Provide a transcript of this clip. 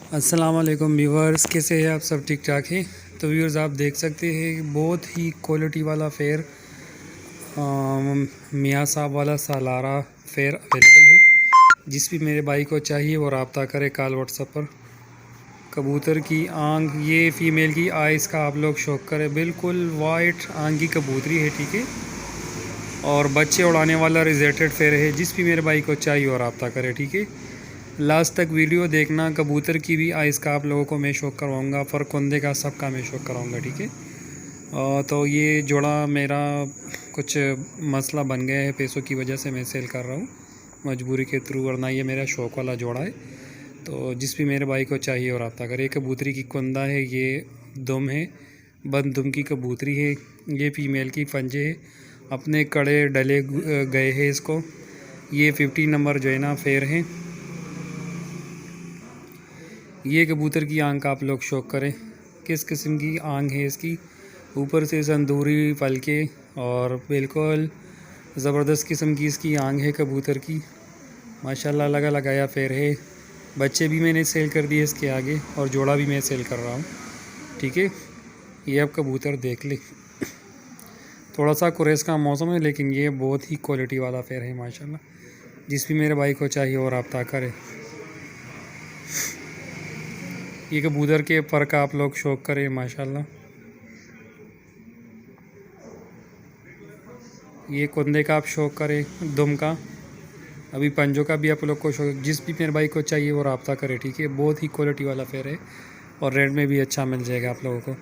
अस्सलाम वालेकुम व्यूवर्स, कैसे हैं आप? सब ठीक ठाक हैं? तो व्यूवर्स, आप देख सकते हैं बहुत ही क्वालिटी वाला फेयर मियाँ साहब वाला सालारा फेयर अवेलेबल है। जिस भी मेरे भाई को चाहिए वो रब्ता करे कॉल व्हाट्सएप पर। कबूतर की आंख, ये फ़ीमेल की आइज़ का आप लोग शौक करें, बिल्कुल वाइट आंख की कबूतरी है, ठीक है। और बच्चे उड़ाने वाला रिजेटेड फेयर है। जिस भी मेरे भाई को चाहिए वो रब्ता करे, ठीक है। लास्ट तक वीडियो देखना। कबूतर की भी आइज़ का आप लोगों को मैं शौक करवाऊँगा, फरकुंदे का सबका मैं शौक करवाऊँगा, ठीक है। तो ये जोड़ा मेरा कुछ मसला बन गया है, पैसों की वजह से मैं सेल कर रहा हूँ मजबूरी के थ्रू, वरना ये मेरा शौक वाला जोड़ा है। तो जिस भी मेरे भाई को चाहिए और रब्ता करे। कबूतरी की कुंदा है, ये दुम है, बंद दुम की कबूतरी है। ये फ़ीमेल की पंजे है, अपने कड़े डले गए हैं इसको। ये 50 नंबर जो है ना फेयर है। ये कबूतर की आंख आप लोग शौक करें, किस किस्म की आंख है इसकी। ऊपर से संदूरी पलके और बिल्कुल ज़बरदस्त किस्म की इसकी आंख है कबूतर की। माशाल्लाह लगा लगाया फेर है। बच्चे भी मैंने सेल कर दिए इसके आगे, और जोड़ा भी मैं सेल कर रहा हूँ, ठीक है। ये अब कबूतर देख ले। थोड़ा सा कुरेस का मौसम है, लेकिन ये बहुत ही क्वालिटी वाला फेर है माशाल्लाह। जिस भी मेरे भाई को चाहिए वो रब्ता करे। ये कबूतर के पर का आप लोग शौक करें माशाल्लाह। ये कुंदे का आप शौक करें, दुम का, अभी पंजों का भी आप लोग को शौक। जिस भी मेरे भाई को चाहिए वो रब्ता करे, ठीक है। बहुत ही क्वालिटी वाला फेयर है, और रेट में भी अच्छा मिल जाएगा आप लोगों को।